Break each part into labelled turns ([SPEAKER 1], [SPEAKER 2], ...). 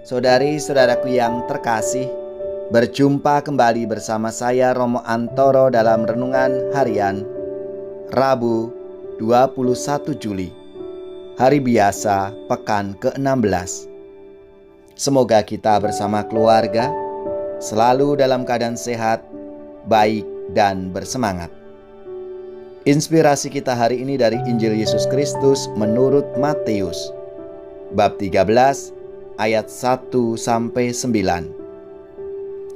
[SPEAKER 1] Saudari-saudaraku yang terkasih, berjumpa kembali bersama saya Romo Antoro dalam Renungan Harian Rabu 21 Juli, hari biasa pekan ke-16. Semoga kita bersama keluarga selalu dalam keadaan sehat, baik, dan bersemangat. Inspirasi kita hari ini dari Injil Yesus Kristus menurut Matius, bab 13, ayat 1-9.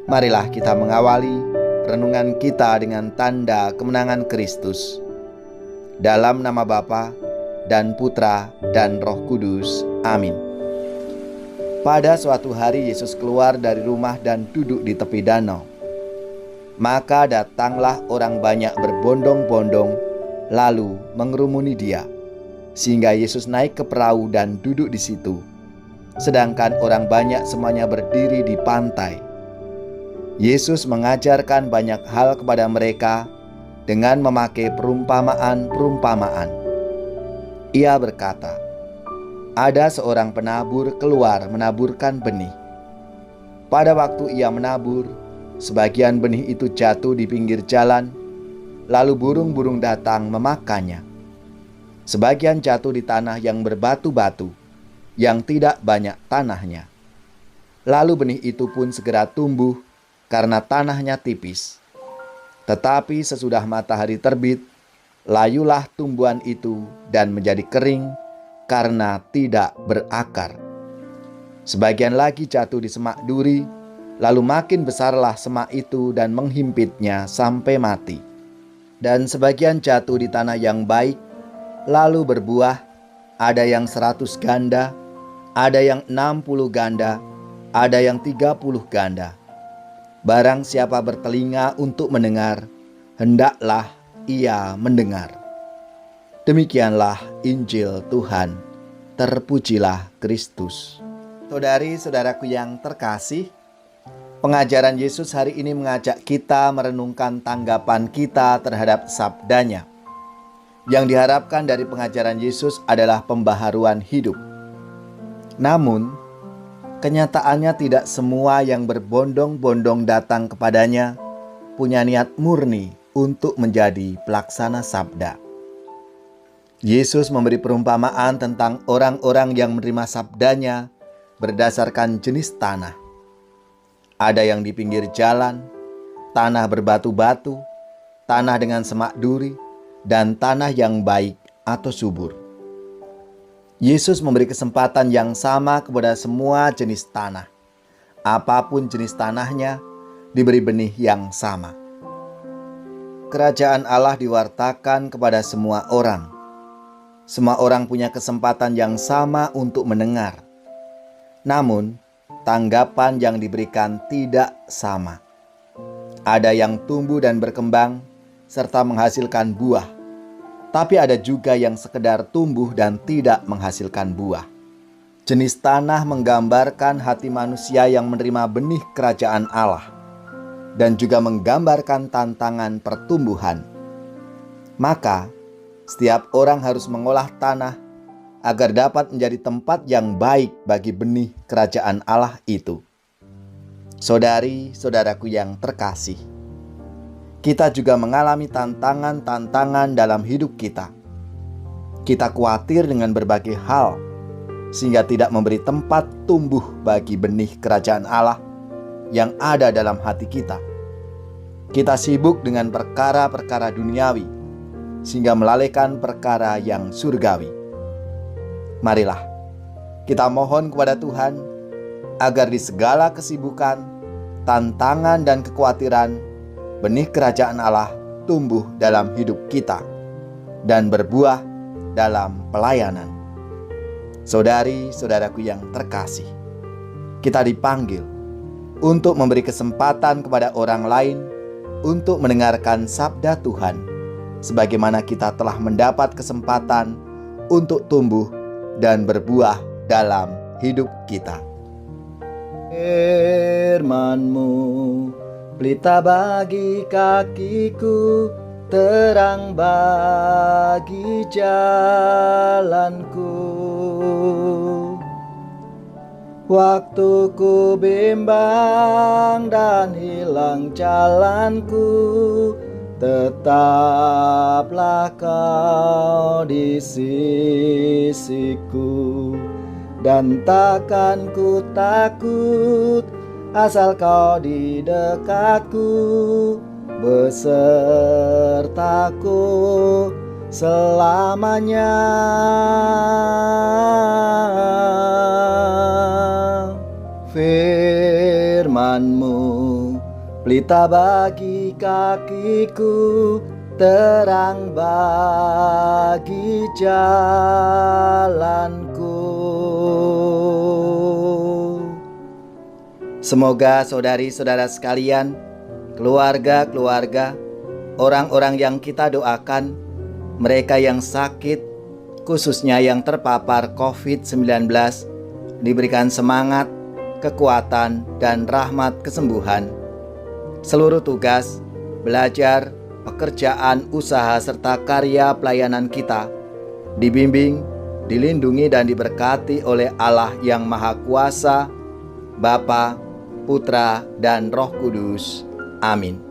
[SPEAKER 1] Marilah kita mengawali renungan kita dengan tanda kemenangan Kristus. Dalam nama Bapa dan Putra dan Roh Kudus. Amin. Pada suatu hari Yesus keluar dari rumah dan duduk di tepi danau. Maka datanglah orang banyak berbondong-bondong, lalu mengerumuni dia, sehingga Yesus naik ke perahu dan duduk di situ. Sedangkan orang banyak semuanya berdiri di pantai. Yesus mengajarkan banyak hal kepada mereka dengan memakai perumpamaan-perumpamaan. Ia berkata, ada seorang penabur keluar menaburkan benih. Pada waktu ia menabur, sebagian benih itu jatuh di pinggir jalan, lalu burung-burung datang memakannya. Sebagian jatuh di tanah yang berbatu-batu, yang tidak banyak tanahnya. Lalu benih itu pun segera tumbuh karena tanahnya tipis. Tetapi sesudah matahari terbit, layulah tumbuhan itu dan menjadi kering karena tidak berakar. Sebagian lagi jatuh di semak duri, lalu makin besarlah semak itu dan menghimpitnya sampai mati. Dan sebagian jatuh di tanah yang baik, lalu berbuah, ada yang 100 ganda, ada yang 60 ganda, ada yang 30 ganda. Barang siapa bertelinga untuk mendengar, hendaklah ia mendengar. Demikianlah Injil Tuhan. Terpujilah Kristus. Saudari-saudaraku yang terkasih, pengajaran Yesus hari ini mengajak kita merenungkan tanggapan kita terhadap sabdanya. Yang diharapkan dari pengajaran Yesus adalah pembaharuan hidup. Namun, kenyataannya tidak semua yang berbondong-bondong datang kepadanya punya niat murni untuk menjadi pelaksana sabda. Yesus memberi perumpamaan tentang orang-orang yang menerima sabdanya berdasarkan jenis tanah. Ada yang di pinggir jalan, tanah berbatu-batu, tanah dengan semak duri, dan tanah yang baik atau subur. Yesus memberi kesempatan yang sama kepada semua jenis tanah. Apapun jenis tanahnya, diberi benih yang sama. Kerajaan Allah diwartakan kepada semua orang. Semua orang punya kesempatan yang sama untuk mendengar. Namun, tanggapan yang diberikan tidak sama. Ada yang tumbuh dan berkembang, serta menghasilkan buah. Tapi ada juga yang sekedar tumbuh dan tidak menghasilkan buah. Jenis tanah menggambarkan hati manusia yang menerima benih kerajaan Allah, dan juga menggambarkan tantangan pertumbuhan. Maka, setiap orang harus mengolah tanah agar dapat menjadi tempat yang baik bagi benih kerajaan Allah itu. Saudari-saudaraku yang terkasih, kita juga mengalami tantangan-tantangan dalam hidup kita. Kita khawatir dengan berbagai hal, sehingga tidak memberi tempat tumbuh bagi benih kerajaan Allah yang ada dalam hati kita. Kita sibuk dengan perkara-perkara duniawi, sehingga melalaikan perkara yang surgawi. Marilah kita mohon kepada Tuhan agar di segala kesibukan, tantangan, dan kekhawatiran, benih kerajaan Allah tumbuh dalam hidup kita dan berbuah dalam pelayanan. Saudari-saudaraku yang terkasih, kita dipanggil untuk memberi kesempatan kepada orang lain untuk mendengarkan sabda Tuhan, sebagaimana kita telah mendapat kesempatan untuk tumbuh dan berbuah dalam hidup kita. Firman-Mu pelita bagi kakiku, terang bagi jalanku. Waktu ku bimbang dan hilang jalanku, tetaplah Kau di sisiku. Dan takkan ku takut, asal Kau di dekatku, besertaku selamanya. Firman-Mu pelita bagi kakiku, terang bagi jalanku. Semoga saudari-saudara sekalian, keluarga-keluarga, orang-orang yang kita doakan, mereka yang sakit, khususnya yang terpapar COVID-19, diberikan semangat, kekuatan, dan rahmat kesembuhan. Seluruh tugas, belajar, pekerjaan, usaha, serta karya pelayanan kita dibimbing, dilindungi, dan diberkati oleh Allah yang Maha Kuasa, Bapa, Putra, dan Roh Kudus. Amin.